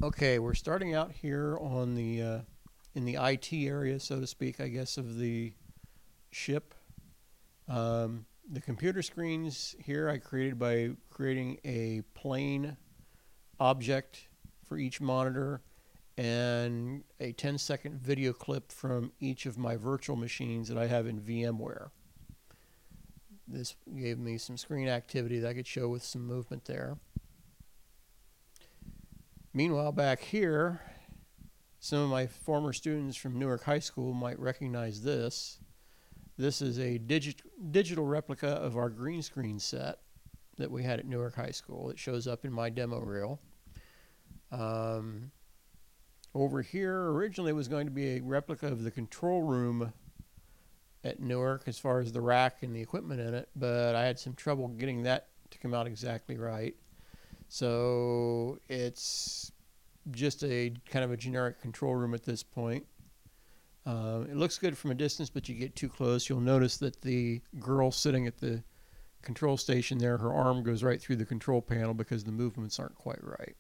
Okay, we're starting out here on the in the IT area, so to speak, I guess, of the ship. The computer screens here I created by creating a plain object for each monitor and a 10-second video clip from each of my virtual machines that I have in VMware. This gave me some screen activity that I could show with some movement there. Meanwhile, back here, some of my former students from Newark High School might recognize this. This is a digital replica of our green screen set that we had at Newark High School. It shows up in my demo reel. Over here, originally it was going to be a replica of the control room at Newark as far as the rack and the equipment in it, but I had some trouble getting that to come out exactly right. So it's just a kind of a generic control room at this point. It looks good from a distance, but you get too close, you'll notice that the girl sitting at the control station there, her arm goes right through the control panel because the movements aren't quite right.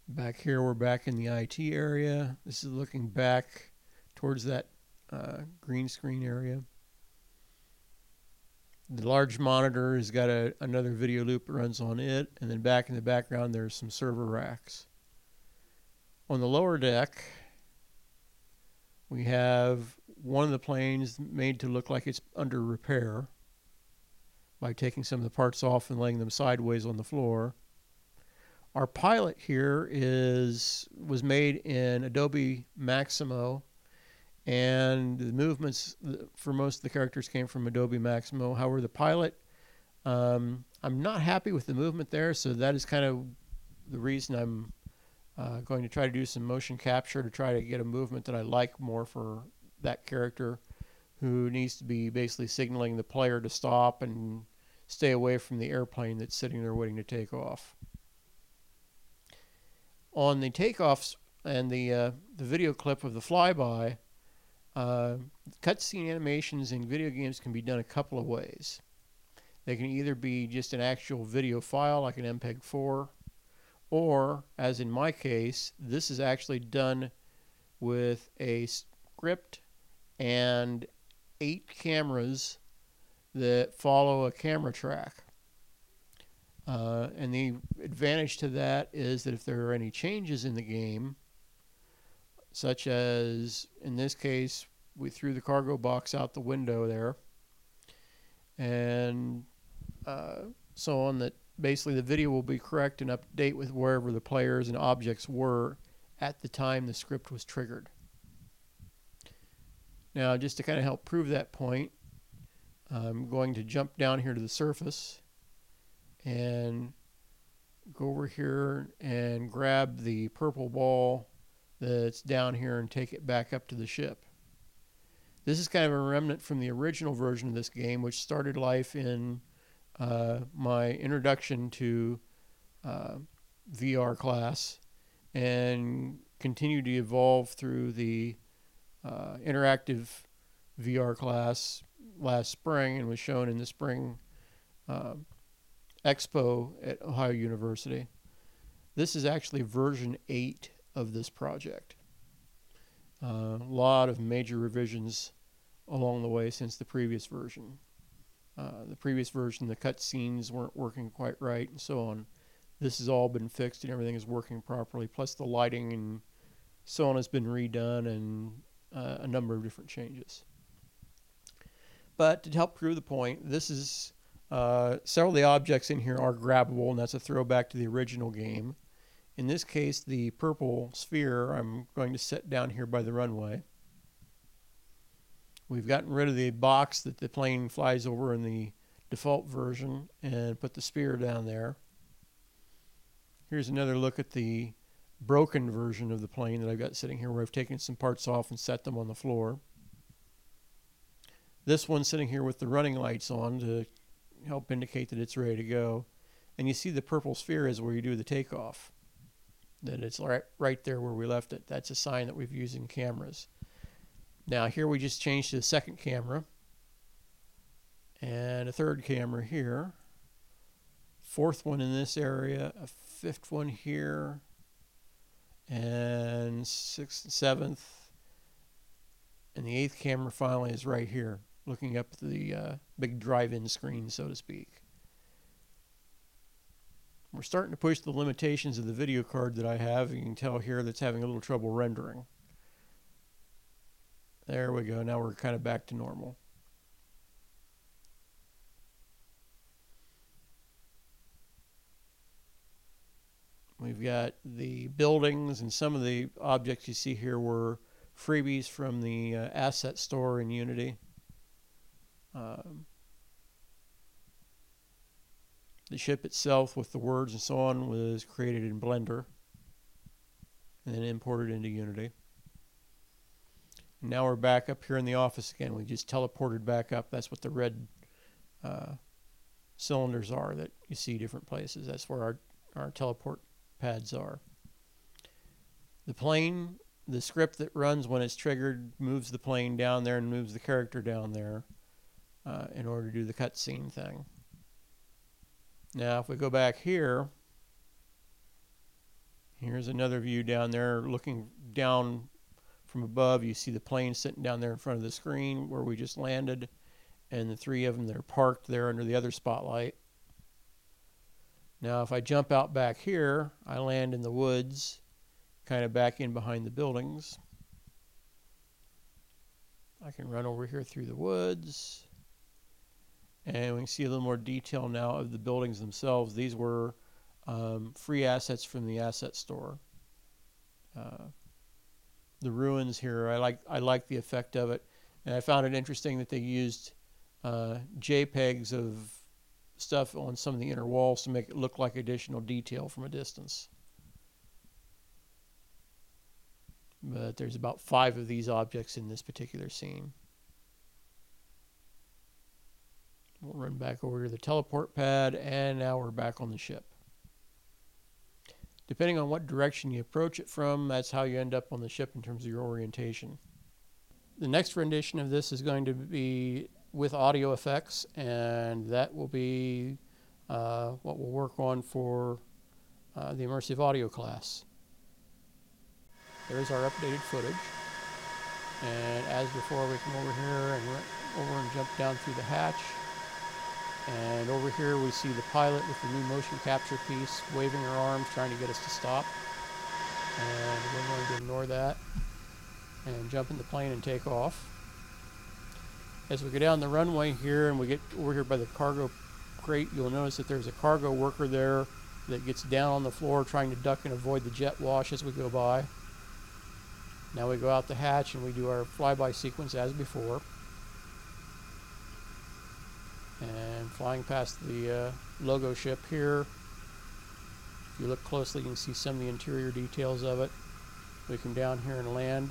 Back here, we're back in the IT area. This is looking back towards that green screen area. The large monitor has got another video loop that runs on it, and then back in the background there's some server racks. On the lower deck, we have one of the planes made to look like it's under repair by taking some of the parts off and laying them sideways on the floor. Our pilot here was made in Adobe Mixamo, and the movements for most of the characters came from Adobe Mixamo. However, the pilot, I'm not happy with the movement there, so that is kind of the reason I'm going to try to do some motion capture to try to get a movement that I like more for that character, who needs to be basically signaling the player to stop and stay away from the airplane that's sitting there waiting to take off. On the takeoffs and the video clip of the flyby, cutscene animations in video games can be done a couple of ways. They can either be just an actual video file like an MPEG-4, or, as in my case, this is actually done with a script and 8 cameras that follow a camera track. And the advantage to that is that if there are any changes in the game, such as in this case we threw the cargo box out the window there, and so on, that basically the video will be correct and up to date with wherever the players and objects were at the time the script was triggered. Now, just to kind of help prove that point, I'm going to jump down here to the surface and go over here and grab the purple ball that's down here and take it back up to the ship. This is kind of a remnant from the original version of this game, which started life in my introduction to VR class and continued to evolve through the interactive VR class last spring, and was shown in the spring Expo at Ohio University. This is actually version 8 of this project. A lot of major revisions along the way since the previous version. The previous version, the cutscenes weren't working quite right and so on. This has all been fixed and everything is working properly, plus the lighting and so on has been redone, and a number of different changes. But to help prove the point, this is several of the objects in here are grabbable, and that's a throwback to the original game. In this case, the purple sphere I'm going to set down here by the runway. We've gotten rid of the box that the plane flies over in the default version and put the sphere down there. Here's another look at the broken version of the plane that I've got sitting here, where I've taken some parts off and set them on the floor. This one's sitting here with the running lights on to help indicate that it's ready to go. And you see the purple sphere is where you do the takeoff. That it's right there where we left it. That's a sign that we've used in cameras. Now here we just changed to the second camera and a third camera here. fourth one in this area, a fifth one here, and sixth and seventh, and the eighth camera finally is right here, looking up at the big drive-in screen, so to speak. We're starting to push the limitations of the video card that I have. You can tell here that's having a little trouble rendering. There we go. Now we're kind of back to normal. We've got the buildings, and some of the objects you see here were freebies from the asset store in Unity. The ship itself with the words and so on was created in Blender and then imported into Unity. And now we're back up here in the office again. We just teleported back up. That's what the red cylinders are that you see different places. That's where our teleport pads are. The plane, the script that runs when it's triggered, moves the plane down there and moves the character down there in order to do the cutscene thing. Now if we go back here, here's another view down there. Looking down from above, you see the plane sitting down there in front of the screen where we just landed, and the three of them that are parked there under the other spotlight. Now if I jump out back here, I land in the woods, kind of back in behind the buildings. I can run over here through the woods, and we can see a little more detail now of the buildings themselves. These were free assets from the asset store. The ruins here, I like the effect of it, and I found it interesting that they used JPEGs of stuff on some of the inner walls to make it look like additional detail from a distance. But there's about 5 of these objects in this particular scene. We'll run back over to the teleport pad, and now we're back on the ship. Depending on what direction you approach it from, that's how you end up on the ship in terms of your orientation. The next rendition of this is going to be with audio effects, and that will be what we'll work on for the immersive audio class. There's our updated footage, and as before we come over here and jump down through the hatch, and over here we see the pilot with the new motion capture piece waving her arms trying to get us to stop, and we're going to ignore that and jump in the plane and take off. As we go down the runway here and we get over here by the cargo crate, you'll notice that there's a cargo worker there that gets down on the floor trying to duck and avoid the jet wash as we go by. Now we go out the hatch and we do our flyby sequence as before. And flying past the logo ship here, if you look closely you can see some of the interior details of it. We come down here and land.